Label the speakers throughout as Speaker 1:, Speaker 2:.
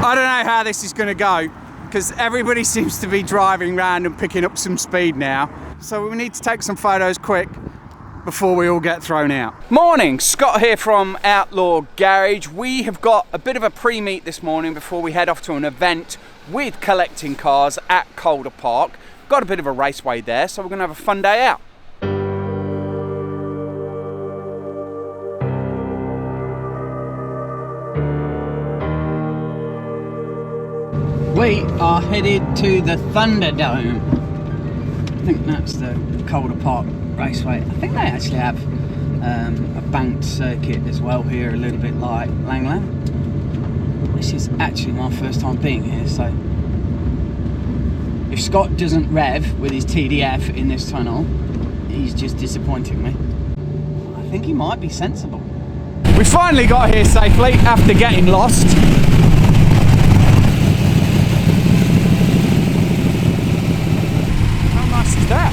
Speaker 1: I don't know how this is going to go, because everybody seems to be driving around and picking up some speed now. So we need to take some photos quick before we all get thrown out. Morning, Scott here from Outlaw Garage. We have got a bit of a pre-meet this morning before we head off to an event with collecting cars at Calder Park. Got a bit of a raceway there, so we're going to have a fun day out. We are headed to the Thunderdome. I think that's the Calder Park Raceway. I think they actually have a banked circuit as well here, a little bit like Langland. This is actually my first time being here, so if Scott doesn't rev with his TDF in this tunnel, he's just disappointing me. I think he might be sensible. We finally got here safely after getting lost. That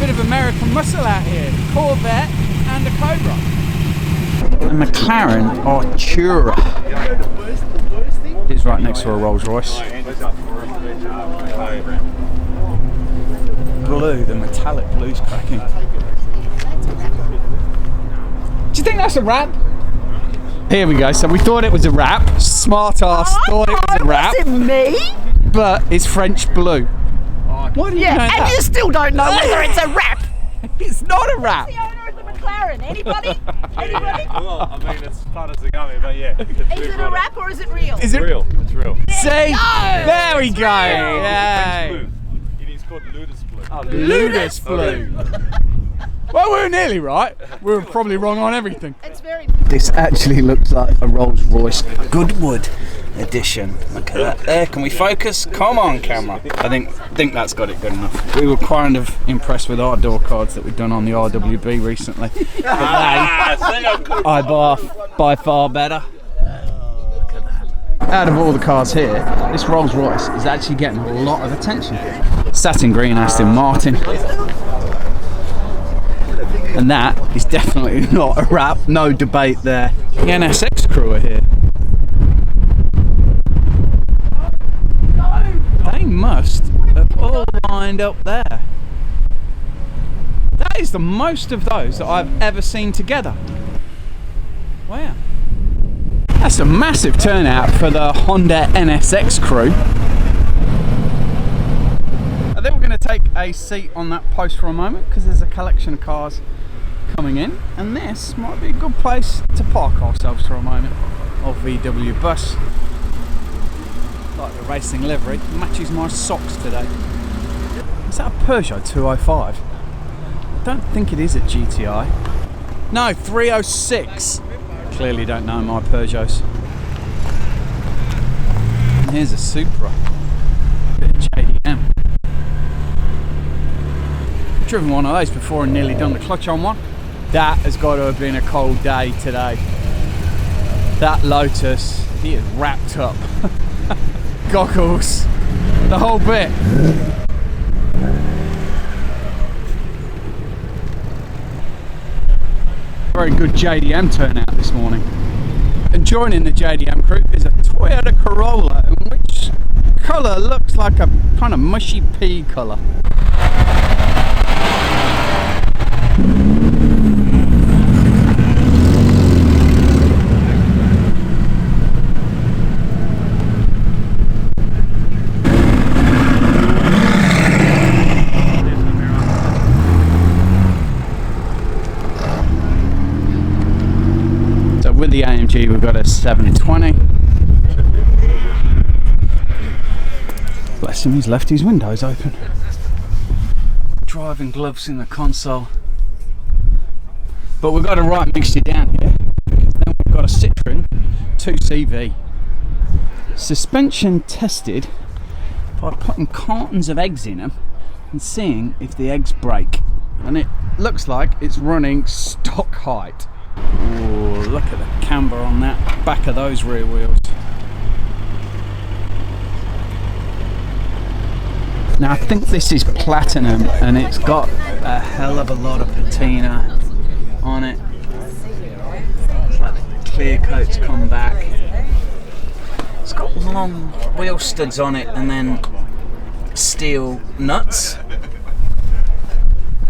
Speaker 1: bit of American muscle out here, Corvette and a Cobra. A McLaren Artura is right next to a Rolls Royce. Blue, the metallic blue's cracking. Do you think that's a wrap? Here we go. So we thought it was a wrap. Smart ass thought it was a wrap.
Speaker 2: Was it me?
Speaker 1: But it's French blue. Why do you know that?
Speaker 2: And you still don't know whether it's a wrap.
Speaker 1: It's not a wrap.
Speaker 2: Who's the owner of the McLaren? Anybody? Anybody?
Speaker 3: Well, I mean, it's fun as a gummy, but yeah.
Speaker 2: Is it a wrap or is it real?
Speaker 1: Is it
Speaker 3: real? It's real.
Speaker 1: See? There we go.
Speaker 3: French
Speaker 1: Yay.
Speaker 3: blue. It is called Ludus blue.
Speaker 1: Oh, Ludus blue. Well, we were nearly right. We were probably wrong on everything.
Speaker 2: It's very...
Speaker 1: This actually looks like a Rolls Royce Goodwood edition. Look at that there. Can we focus? Come on, camera. I think that's got it good enough. We were kind of impressed with our door cards that we've done on the RWB recently. I by far better. Look at that. Out of all the cars here, this Rolls Royce is actually getting a lot of attention. Satin green Aston Martin. And that is definitely not a wrap, no debate there. The NSX crew are here. They must have all lined up there. That is the most of those that I've ever seen together. Wow. That's a massive turnout for the Honda NSX crew. I think we're going to take a seat on that post for a moment because there's a collection of cars coming in, and this might be a good place to park ourselves for a moment. Or VW bus. Like the racing livery, matches my socks today. Is that a Peugeot 205? I don't think it is a GTI. No, 306. Clearly don't know my Peugeots. And here's a Supra. Bit of JDM. Driven one of those before and nearly done the clutch on one. That has got to have been a cold day today. That Lotus, he is wrapped up. Goggles, the whole bit. Very good JDM turnout this morning. And joining the JDM crew is a Toyota Corolla, in which colour looks like a kind of mushy pea colour. With the AMG we've got a 720. Bless him, he's left his windows open. Driving gloves in the console. But we've got a right mixture down here, because then we've got a Citroen 2CV. Suspension tested by putting cartons of eggs in them and seeing if the eggs break. And it looks like it's running stock height. Ooh, look at the camber on that back of those rear wheels. Now I think this is platinum and it's got a hell of a lot of patina on it. It's like the clear coat's come back. It's got got long wheel studs on it and then steel nuts.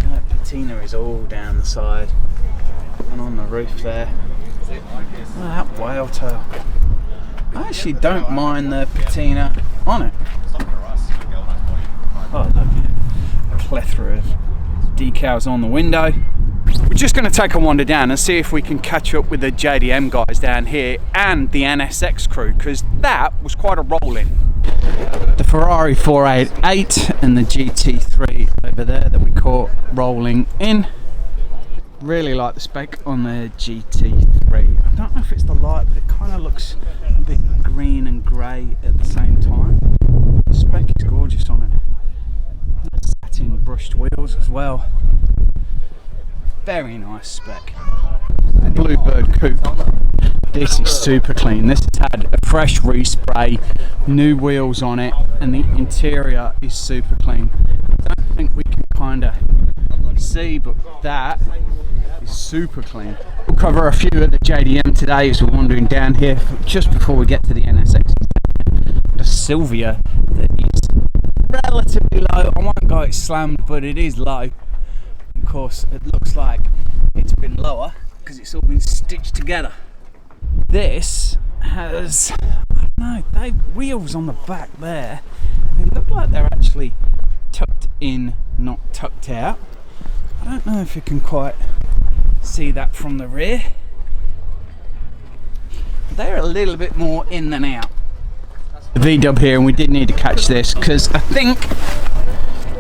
Speaker 1: That patina is all down the side and on the roof there. Look at that whale tail. I actually don't mind the patina on it. Oh look, a plethora of decals on the window. We're just going to take a wander down and see if we can catch up with the JDM guys down here and the NSX crew, because that was quite a roll-in. The Ferrari 488 and the GT3 over there that we caught rolling in. Really like the spec on the GT3. I don't know if it's the light, but it kind of looks a bit green and grey at the same time. The spec is gorgeous on it. Satin brushed wheels as well. Very nice spec. Bluebird coupe. This is super clean. This has had a fresh respray, new wheels on it, and the interior is super clean. I don't think we can kind of see, but that is super clean. We'll cover a few of the JDM today as we're wandering down here just before we get to the NSX. The Sylvia that is relatively low. I won't go it's slammed, but it is low. Of course, it looks like it's been lower because it's all been stitched together. This has, I don't know, they wheels on the back there. They look like they're actually tucked in, not tucked out. I don't know if you can quite see that from the rear. They're a little bit more in than out. The V-dub here, and we did need to catch this because I think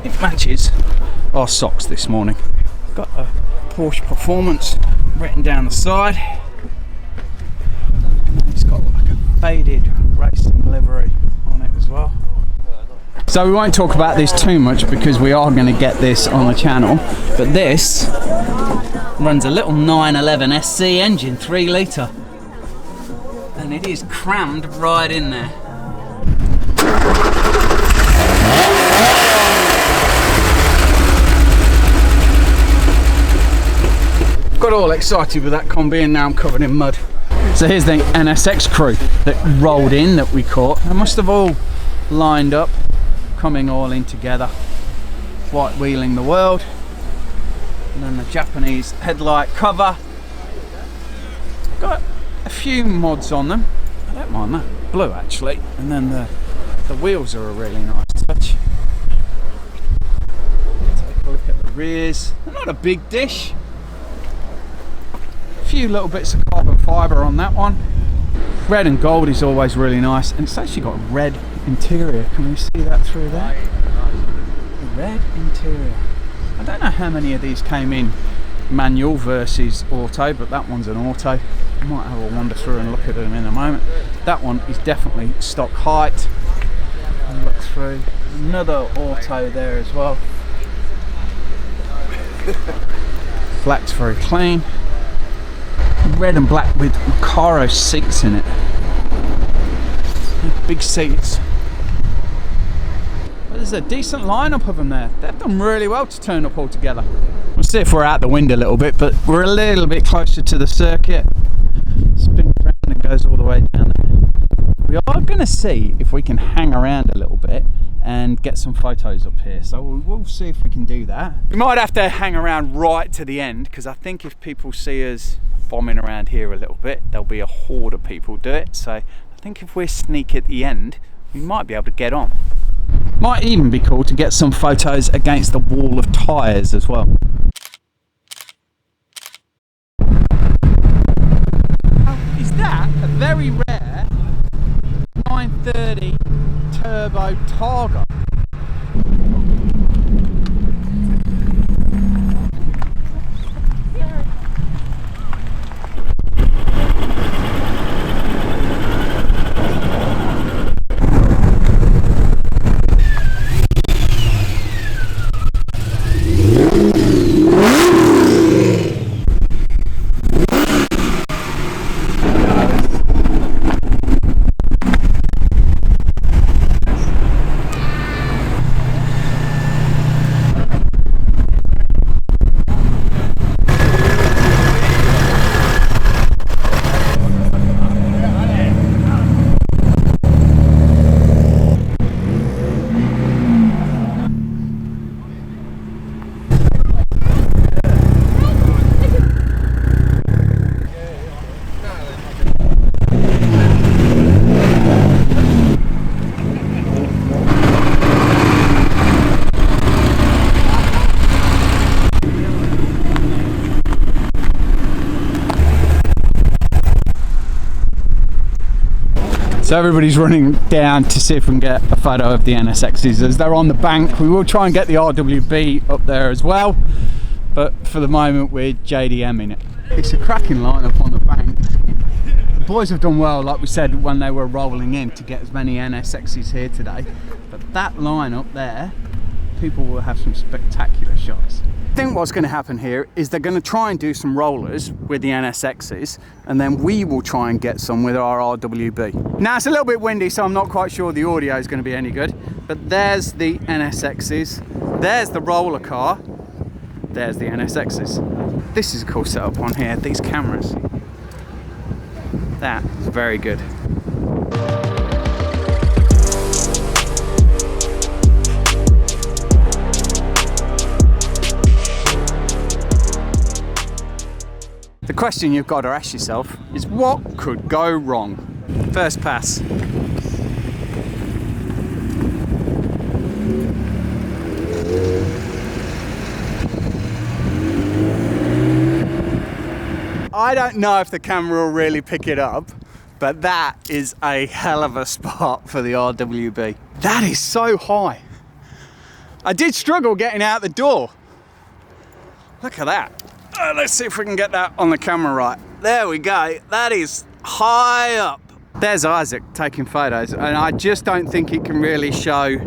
Speaker 1: it matches our socks this morning. Got a Porsche Performance written down the side. It's got like a faded racing livery on it as well. So we won't talk about this too much because we are going to get this on the channel. But this runs a little 911 SC engine, 3 litre. And it is crammed right in there. Got all excited with that combi and now I'm covered in mud. So here's the NSX crew that rolled in that we caught. They must have all lined up, coming all in together, white wheeling the world. And then the Japanese headlight cover. Got a few mods on them. I don't mind that. Blue actually. And then the wheels are a really nice touch. Take a look at the rears. They're not a big dish. A few little bits of carbon fibre on that one. Red and gold is always really nice, and it's actually got a red interior. Can we see that through there? The red interior. I don't know how many of these came in manual versus auto, but that one's an auto. I might have a wander through and look at them in a moment. That one is definitely stock height. And look through. Another auto there as well. Black's very clean. Red and black with Recaro seats in it. Big seats. But there's a decent lineup of them there. They've done really well to turn up all together. We'll see if we're out the wind a little bit, but we're a little bit closer to the circuit. Spins around and goes all the way down there. We are going to see if we can hang around a little bit and get some photos up here, so we'll see if we can do that. We might have to hang around right to the end, because I think if people see us bombing around here a little bit, there'll be a horde of people do it. So I think if we're sneaky at the end, we might be able to get on. Might even be cool to get some photos against the wall of tyres as well. Is that a very rare 930 turbo Targa? So everybody's running down to see if we can get a photo of the NSXs as they're on the bank. We will try and get the RWB up there as well, but for the moment we're JDMing it. It's a cracking lineup on the bank. The boys have done well, like we said, when they were rolling in to get as many NSXs here today. But that line up there, people will have some spectacular shots. I think what's going to happen here is they're going to try and do some rollers with the NSXs, and then we will try and get some with our RWB. Now it's a little bit windy, so I'm not quite sure the audio is going to be any good, but there's the NSXs, there's the roller car, there's the NSXs. This is a cool setup on here, these cameras. That is very good. The question you've got to ask yourself is what could go wrong? First pass. I don't know if the camera will really pick it up, but that is a hell of a spot for the RWB. That is so high. I did struggle getting out the door. Look at that. Let's see if we can get that on the camera right. There we go. That is high up. There's Isaac taking photos, and I just don't think it can really show.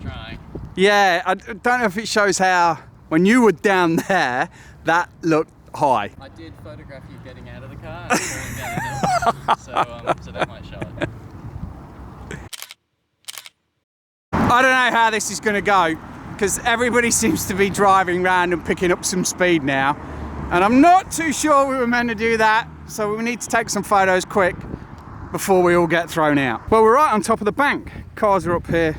Speaker 4: Trying.
Speaker 1: Yeah, I don't know if it shows how, when you were down there, that looked high.
Speaker 4: I did photograph you getting out of the car and falling down the hill, so that might show it.
Speaker 1: I don't know how this is going to go, because everybody seems to be driving around and picking up some speed now. And I'm not too sure we were meant to do that, so we need to take some photos quick before we all get thrown out. Well, we're right on top of the bank. Cars are up here,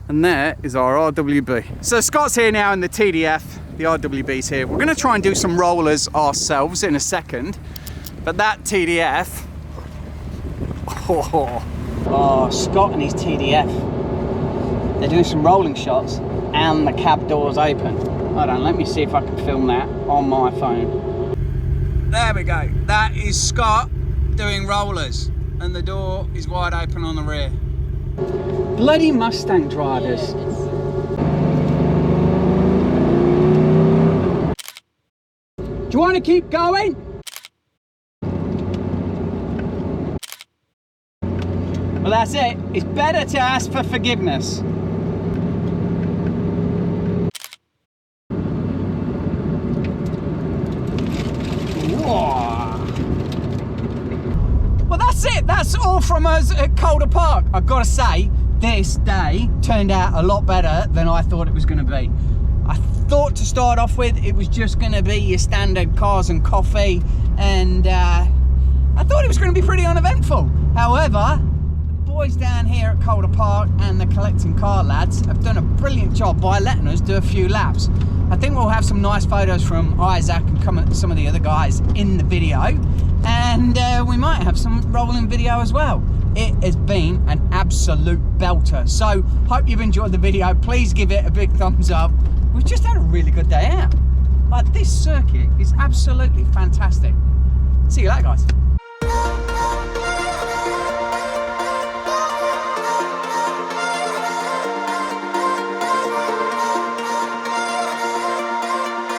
Speaker 1: and there is our RWB. So Scott's here now in the TDF, the RWB's here. We're gonna try and do some rollers ourselves in a second, but that TDF, oh, Scott and his TDF, they're doing some rolling shots and the cab door's open. Hold on, let me see if I can film that on my phone. There we go. That is Scott doing rollers, and the door is wide open on the rear. Bloody Mustang drivers. Do you want to keep going? Well, that's it. It's better to ask for forgiveness. Well, that's it. That's all from us at Calder Park. I've got to say, this day turned out a lot better than I thought it was going to be. I thought to start off with it was just going to be your standard cars and coffee, and I thought it was going to be pretty uneventful. However, the boys down here at Calder Park and the Collecting Car lads have done a brilliant job by letting us do a few laps. I think we'll have some nice photos from Isaac and some of the other guys in the video, and we might have some rolling video as well. It has been an absolute belter. So hope you've enjoyed the video. Please give it a big thumbs up. We've just had a really good day out. Like, this circuit is absolutely fantastic. See you later, guys.